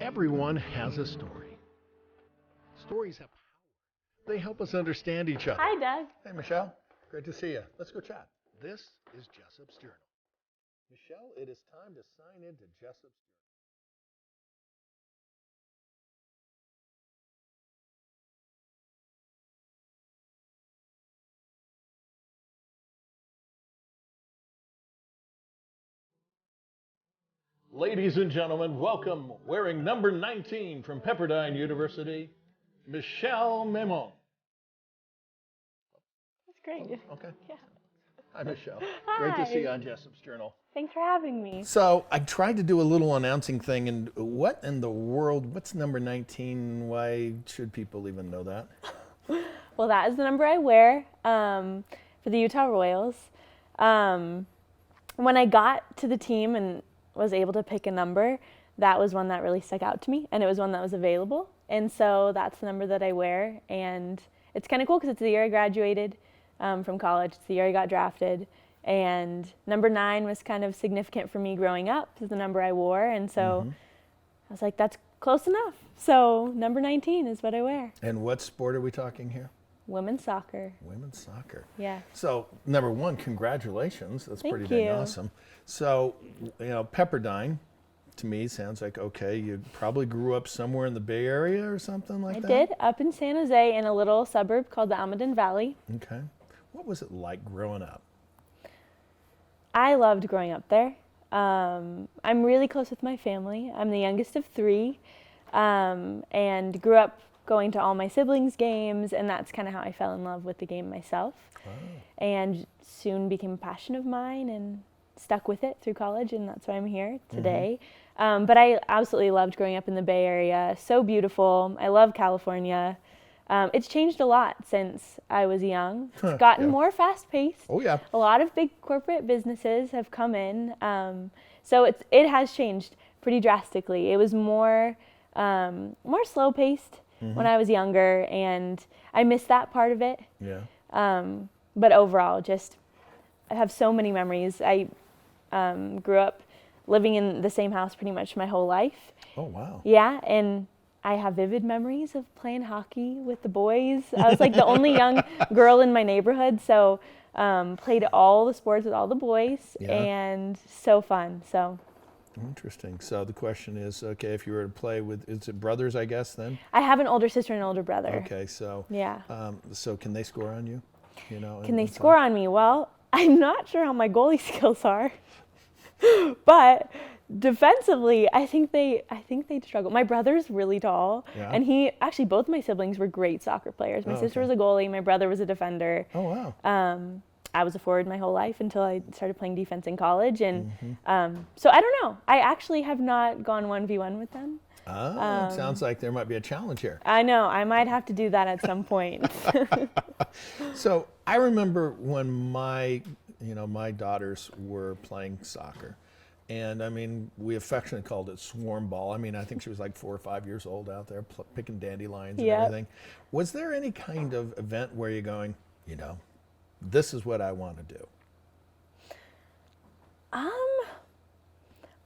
Everyone has a story. Stories have power. They help us understand each other. Hi, Doug. Hey, Michelle. Great to see you. Let's go chat. This is Jessop's Journal. Michelle, it is time to sign into Jessop's Journal. Ladies and gentlemen, welcome, wearing number 19 from Pepperdine University, Michelle Maemone. That's great. Okay. Yeah. Hi, Michelle. Hi. Great to see you on Jessop's Journal. Thanks for having me. So I tried to do a little announcing thing, and what in the world, what's number 19? Why should people even know that? Well, that is the number I wear for the Utah Royals. When I got to the team and was able to pick a number, that was one that really stuck out to me, and it was one that was available. And so that's the number that I wear, and it's kind of cool because it's the year I graduated from college. It's the year I got drafted, and number 9 was kind of significant for me growing up. It's the number I wore, and so I was like, that's close enough. So number 19 is what I wear. And what sport are we talking here? Women's soccer. Women's soccer. Yeah. So number 1, congratulations. That's Thank pretty dang you. awesome. So, Pepperdine, to me, sounds like, okay, you probably grew up somewhere in the Bay Area or something like that? I did, up in San Jose in a little suburb called the Almaden Valley. Okay. What was it like growing up? I loved growing up there. I'm really close with my family. I'm the youngest of 3, and grew up going to all my siblings' games, and that's kind of how I fell in love with the game myself. Wow. And soon became a passion of mine and stuck with it through college, and that's why I'm here today. But I absolutely loved growing up in the Bay Area. So beautiful. I love California. It's changed a lot since I was young. It's gotten more fast-paced. Oh, yeah. A lot of big corporate businesses have come in. So it has changed pretty drastically. It was more slow-paced when I was younger, and I miss that part of it. Yeah. But overall, just I have so many memories. I grew up living in the same house pretty much my whole life. Oh, wow. Yeah, and I have vivid memories of playing hockey with the boys. I was like the only young girl in my neighborhood, so played all the sports with all the boys, and so fun. So Interesting. So the question is, okay, if you were to play with, is it brothers, I guess, then? I have an older sister and an older brother. Okay, so Yeah. So can they score on you? You know, Can they score on me? Well, I'm not sure how my goalie skills are, but defensively, I think they struggle. My brother's really tall, and both my siblings were great soccer players. My sister was a goalie, my brother was a defender. Oh, wow. I was a forward my whole life until I started playing defense in college, and so I don't know. I actually have not gone 1v1 with them. Sounds like there might be a challenge here. I know, I might have to do that at some point. So I remember when my daughters were playing soccer, and I mean, we affectionately called it swarm ball. I mean, I think she was like 4 or 5 years old out there picking dandelions and everything. Was there any kind of event where you're going, this is what I want to do?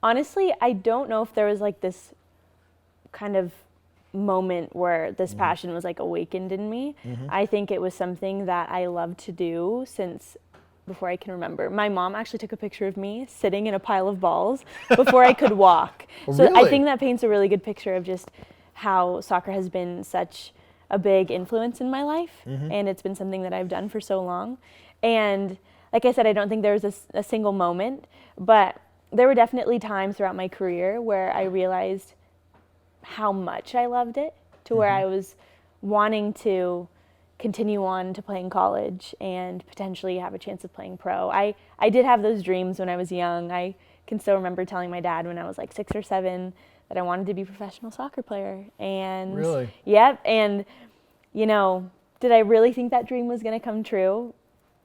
Honestly, I don't know if there was like this kind of moment where this passion was like awakened in me. I think it was something that I loved to do since before I can remember. My mom actually took a picture of me sitting in a pile of balls before I could walk. So Really? I think that paints a really good picture of just how soccer has been such a big influence in my life, and it's been something that I've done for so long. And like I said, I don't think there was a single moment, but there were definitely times throughout my career where I realized how much I loved it, to where I was wanting to continue on to play in college and potentially have a chance of playing pro. I did have those dreams when I was young. I can still remember telling my dad when I was like 6 or 7 that I wanted to be a professional soccer player. And Really? Yep. And, did I really think that dream was going to come true?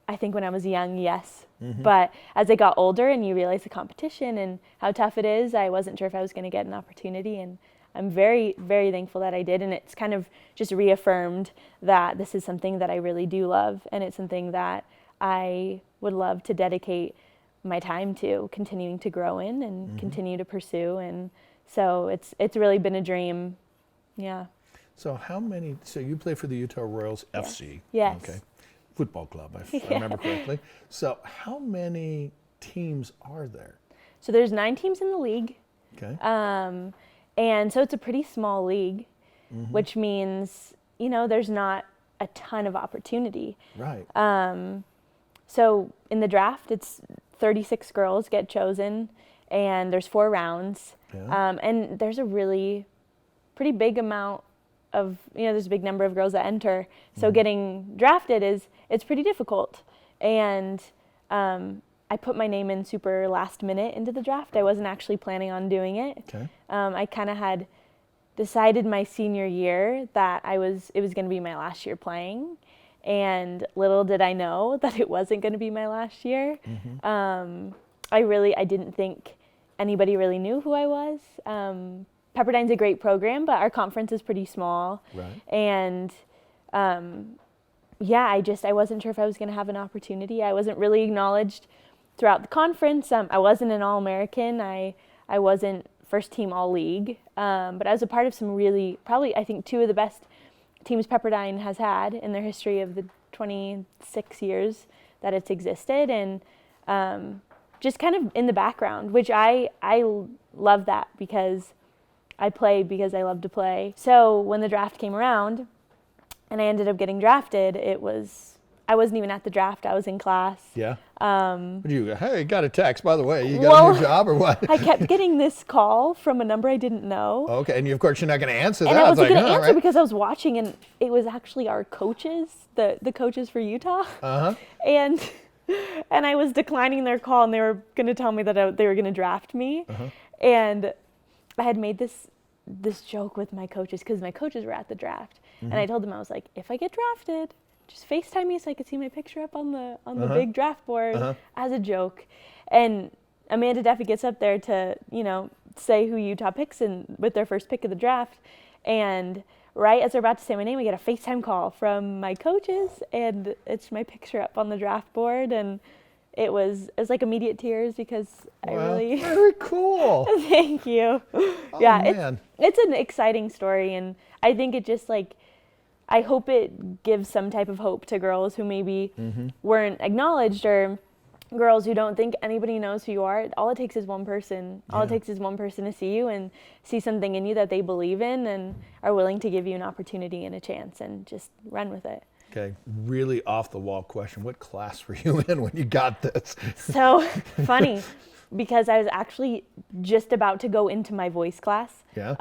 I think when I was young, yes. But as I got older and you realize the competition and how tough it is, I wasn't sure if I was going to get an opportunity. And I'm very, very thankful that I did. And it's kind of just reaffirmed that this is something that I really do love. And it's something that I would love to dedicate my time to continuing to grow in and continue to pursue. And So it's really been a dream. Yeah. So so you play for the Utah Royals FC. Yes. Okay. Football club, if I Yeah. remember correctly. So how many teams are there? So there's 9 teams in the league. Okay. And so it's a pretty small league, which means, there's not a ton of opportunity. Right. So in the draft, it's 36 girls get chosen, and there's 4 rounds. Yeah. And there's a really pretty big amount of, there's a big number of girls that enter. So getting drafted it's pretty difficult. And I put my name in super last minute into the draft. I wasn't actually planning on doing it. Okay. I kind of had decided my senior year that it was going to be my last year playing. And little did I know that it wasn't going to be my last year. I didn't think anybody really knew who I was. Pepperdine's a great program, but our conference is pretty small. Right. And I wasn't sure if I was going to have an opportunity. I wasn't really acknowledged throughout the conference. I wasn't an All-American. I wasn't first team All-League. But I was a part of some really, probably I think 2 of the best teams Pepperdine has had in their history of the 26 years that it's existed. And just kind of in the background, which I love that because I play because I love to play. So when the draft came around and I ended up getting drafted, I wasn't even at the draft. I was in class. Yeah. Hey, got a text, by the way. You got a new job or what? I kept getting this call from a number I didn't know. Okay, and of course you're not going to answer that. And I wasn't going to answer right? because I was watching, and it was actually our coaches, the coaches for Utah. Uh-huh. And I was declining their call, and they were going to tell me that they were going to draft me. Uh-huh. And I had made this joke with my coaches because my coaches were at the draft. And I told them, I was like, if I get drafted, just FaceTime me so I could see my picture up on the big draft board as a joke. And Amanda Duffy gets up there to, say who Utah picks with their first pick of the draft. And right as they're about to say my name, I get a FaceTime call from my coaches, and it's my picture up on the draft board. And it was like immediate tears because I really... Very cool. Thank you. Oh, yeah, man. It's an exciting story, and I think it just I hope it gives some type of hope to girls who maybe weren't acknowledged, or girls who don't think anybody knows who you are. All it takes is one person. All it takes is one person to see you and see something in you that they believe in and are willing to give you an opportunity and a chance and just run with it. Okay, really off the wall question. What class were you in when you got this? So funny, because I was actually just about to go into my voice class. Yeah.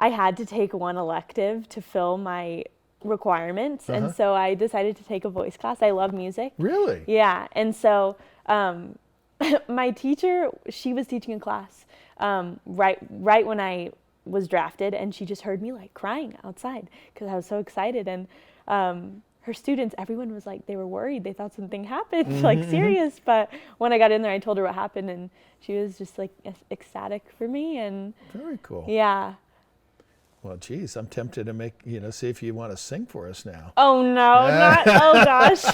I had to take one elective to fill my requirements, and so I decided to take a voice class. I love music. Really? Yeah, and so my teacher, she was teaching a class right when I was drafted, and she just heard me crying outside because I was so excited. And her students, everyone was they were worried. They thought something happened, serious. But when I got in there, I told her what happened, and she was just ecstatic for me. And very cool. Yeah. Well, geez, I'm tempted to see if you want to sing for us now. Oh no, oh gosh.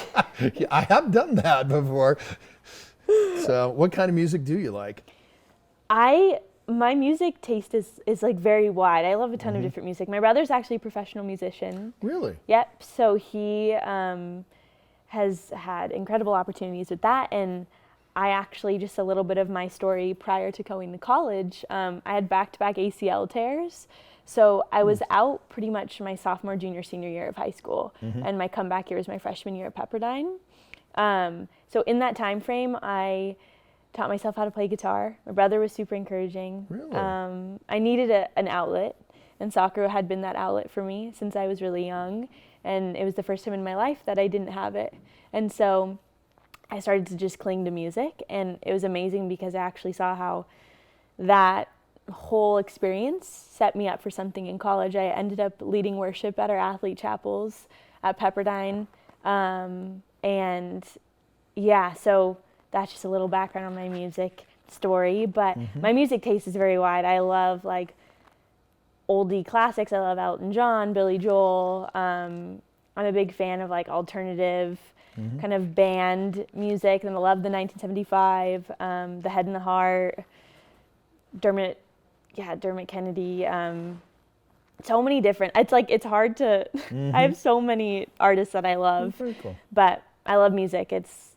Yeah, I have done that before. So, what kind of music do you like? My music taste is very wide. I love a ton of different music. My brother's actually a professional musician. Really? Yep. So he has had incredible opportunities with that, and I actually, just a little bit of my story prior to going to college, I had back-to-back ACL tears. So I was out pretty much my sophomore, junior, senior year of high school, and my comeback year was my freshman year at Pepperdine. So in that time frame, I taught myself how to play guitar. My brother was super encouraging. Really? I needed an outlet, and soccer had been that outlet for me since I was really young, and it was the first time in my life that I didn't have it. And so I started to just cling to music, and it was amazing because I actually saw how that whole experience set me up for something in college. I ended up leading worship at our athlete chapels at Pepperdine. And yeah, so that's just a little background on my music story. But my music taste is very wide. I love oldie classics. I love Elton John, Billy Joel. I'm a big fan of alternative kind of band music. And I love the 1975, The Head and the Heart, Dermot Dermot Kennedy. So many different. It's hard to. I have so many artists that I love. Very cool. But I love music. It's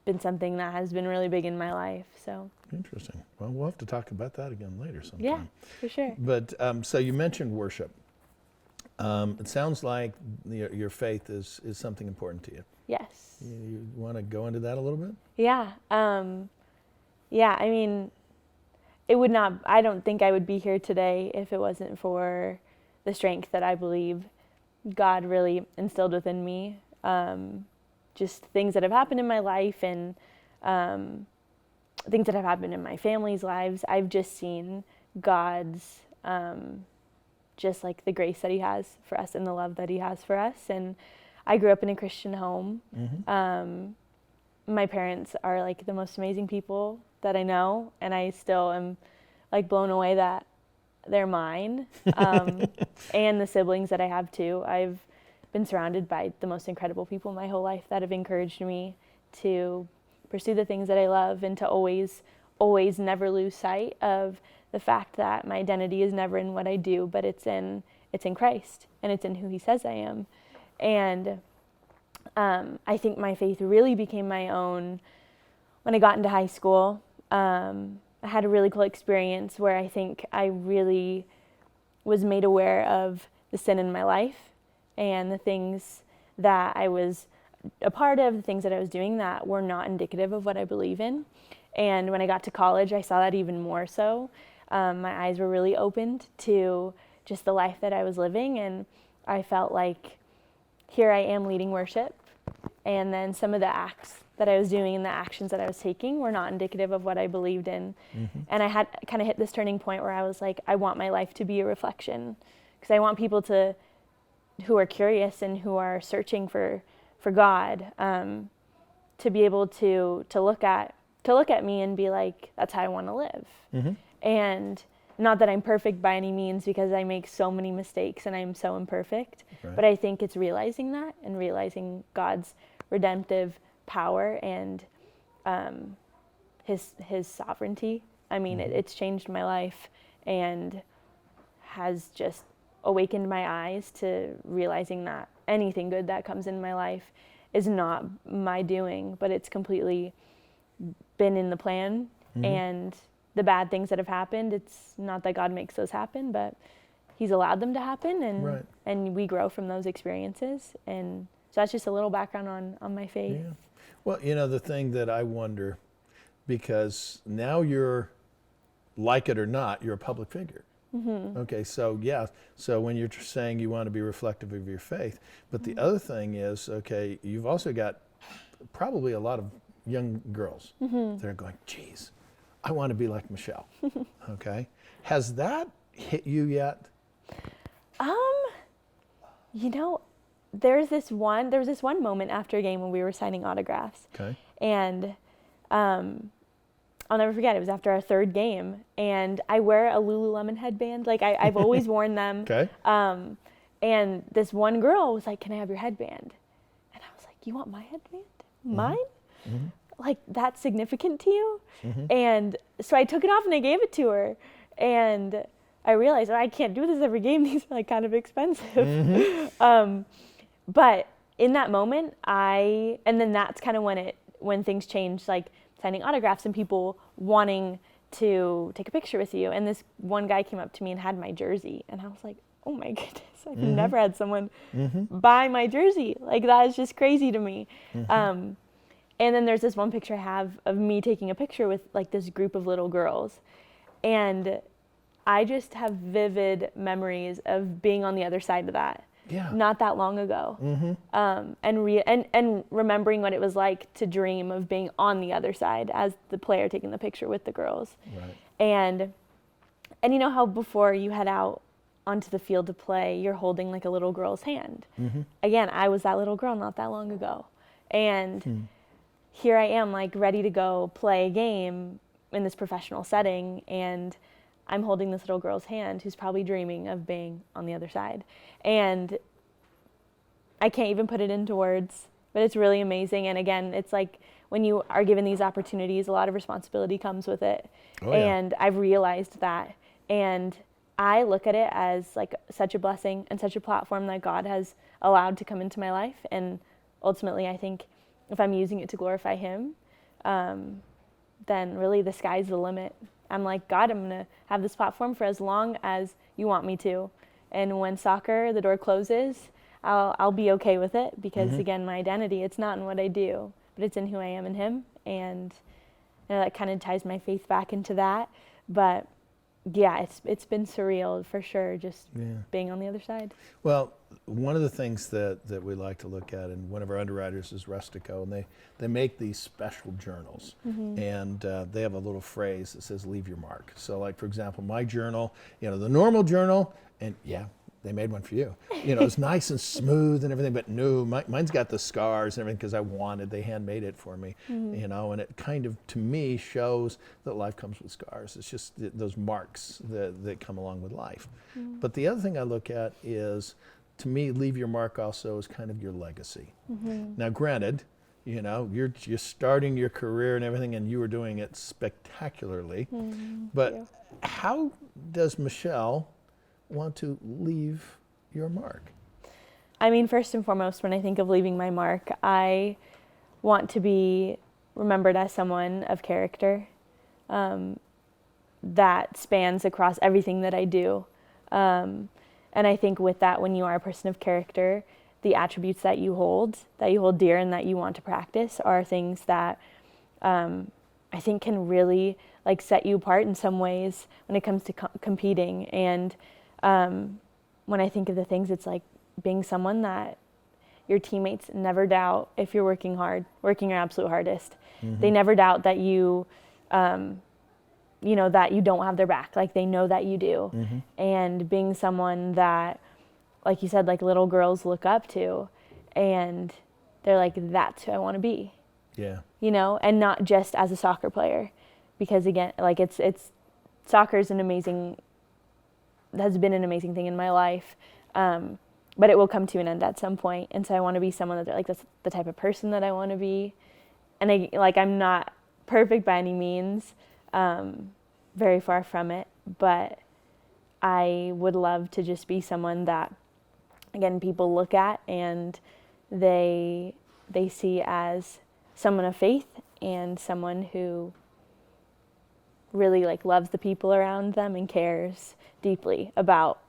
been something that has been really big in my life. So. Interesting. Well, we'll have to talk about that again later sometime. Yeah, for sure. But so you mentioned worship. It sounds like your faith is something important to you. Yes. You want to go into that a little bit? Yeah. Yeah. I mean, it would not. I don't think I would be here today if it wasn't for the strength that I believe God really instilled within me. Just things that have happened in my life and things that have happened in my family's lives. I've just seen God's, just like the grace that he has for us and the love that he has for us. And I grew up in a Christian home. My parents are like the most amazing people that I know, and I still am like blown away that they're mine. And the siblings that I have too. I've been surrounded by the most incredible people my whole life that have encouraged me to pursue the things that I love and to always never lose sight of the fact that my identity is never in what I do, but it's in Christ, and it's in who he says I am. And I think my faith really became my own when I got into high school. I had a really cool experience where I think I really was made aware of the sin in my life and the things that I was a part of, the things that I was doing that were not indicative of what I believe in. And when I got to college, I saw that even more so. My eyes were really opened to just the life that I was living, and I felt like here I am leading worship, and then some of the acts that I was doing and the actions that I was taking were not indicative of what I believed in. And I had kind of hit this turning point where I was like, I want my life to be a reflection, because I want people who are curious and who are searching for God, to be able to look at me and be like, that's how I want to live. And not that I'm perfect by any means, because I make so many mistakes and I'm so imperfect, but I think it's realizing that and realizing God's redemptive power and his sovereignty. I mean, it's changed my life and has just awakened my eyes to realizing that anything good that comes in my life is not my doing, but it's completely been in the plan. And the bad things that have happened, it's not that God makes those happen, but he's allowed them to happen, and we grow from those experiences. And so that's just a little background on my faith. Yeah. Well, the thing that I wonder, because now you're, like it or not, you're a public figure. Okay, so so when you're saying you want to be reflective of your faith, but the other thing is, okay, you've also got probably a lot of young girls that are going, geez, I want to be like Michelle. Okay, has that hit you yet? There was this one moment after a game when we were signing autographs. Okay. And I'll never forget, it was after our third game, and I wear a Lululemon headband. Like I've always worn them. Okay. And this one girl was like, can I have your headband? And I was like, you want my headband? Mine? Like, that's significant to you? And so I took it off and I gave it to her. And I realized, I can't do this every game. These are like kind of expensive. But in that moment, and then that's kind of when things changed, like signing autographs and people wanting to take a picture with you. And this one guy came up to me and had my jersey. And I was like, oh my goodness, I've never had someone buy my jersey. Like, that is just crazy to me. And then there's this one picture I have of me taking a picture with like this group of little girls. And I just have vivid memories of being on the other side of that. Yeah. Not that long ago. And remembering what it was like to dream of being on the other side as the player taking the picture with the girls. Right. And you know how before you head out onto the field to play, you're holding like a little girl's hand. Again, I was that little girl not that long ago. And here I am, like, ready to go play a game in this professional setting, and I'm holding this little girl's hand who's probably dreaming of being on the other side. And I can't even put it into words, but it's really amazing. And again, it's like when you are given these opportunities, a lot of responsibility comes with it. And I've realized that And I look at it as like such a blessing and such a platform that God has allowed to come into my life. And ultimately, I think if I'm using it to glorify Him, then really the sky's the limit. I'm like, God, I'm going to have this platform for as long as you want me to. And when soccer, the door closes, I'll be okay with it because, again, my identity, it's not in what I do, but it's in who I am in Him. And that kind of ties my faith back into that. But yeah, it's been surreal for sure, just being on the other side. Well, one of the things that we like to look at, and one of our underwriters is Rustico, and they make these special journals, and they have a little phrase that says "leave your mark." So, like for example, my journal, the normal journal, and they made one for you. It's nice and smooth and everything, but no, mine's got the scars and everything because they handmade it for me, and it kind of, to me, shows that life comes with scars. It's just those marks that come along with life. But the other thing I look at is, to me, leave your mark also is kind of your legacy. Now, granted, you're just starting your career and everything, and you were doing it spectacularly, but how does Michelle want to leave your mark? I mean, first and foremost, when I think of leaving my mark, I want to be remembered as someone of character that spans across everything that I do. And I think with that, when you are a person of character, the attributes that you hold dear and that you want to practice are things that I think can really like set you apart in some ways when it comes to competing. And when I think of the things, it's like being someone that your teammates never doubt if you're working your absolute hardest. They never doubt that that you don't have their back. Like they know that you do. And being someone that, like you said, like little girls look up to, and they're like, that's who I want to be. Yeah. And not just as a soccer player, because again, like it's soccer is has been an amazing thing in my life, but it will come to an end at some point. And so I want to be someone that's the type of person that I want to be. And I'm not perfect by any means, very far from it, but I would love to just be someone that, again, people look at and they see as someone of faith and someone who really loves the people around them and cares deeply about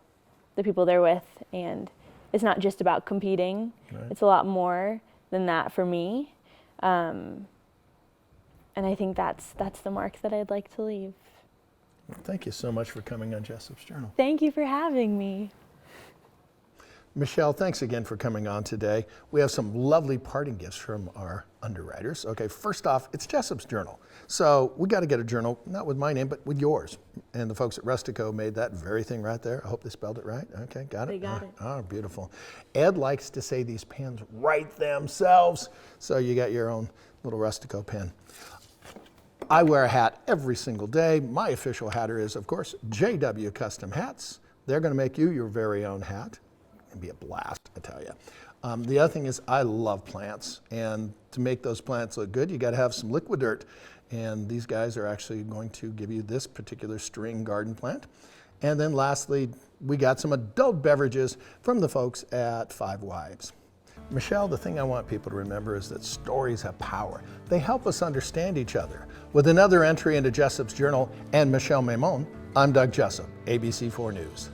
the people they're with. And it's not just about competing. Right. It's a lot more than that for me. And I think that's the mark that I'd like to leave. Well, thank you so much for coming on Jessop's Journal. Thank you for having me. Michelle, thanks again for coming on today. We have some lovely parting gifts from our underwriters. Okay, first off, it's Jessop's Journal. So we got to get a journal, not with my name, but with yours. And the folks at Rustico made that very thing right there. I hope they spelled it right. Okay, got it? They got it. Oh, beautiful. Ed likes to say these pens write themselves. So you got your own little Rustico pen. I wear a hat every single day. My official hatter is, of course, JW Custom Hats. They're going to make you your very own hat. It'd be a blast, I tell you. The other thing is I love plants, and to make those plants look good, you got to have some liquid dirt. And these guys are actually going to give you this particular string garden plant. And then lastly, we got some adult beverages from the folks at Five Wives. Michelle, the thing I want people to remember is that stories have power. They help us understand each other. With another entry into Jessop's Journal and Michelle Maemone, I'm Doug Jessop, ABC4 News.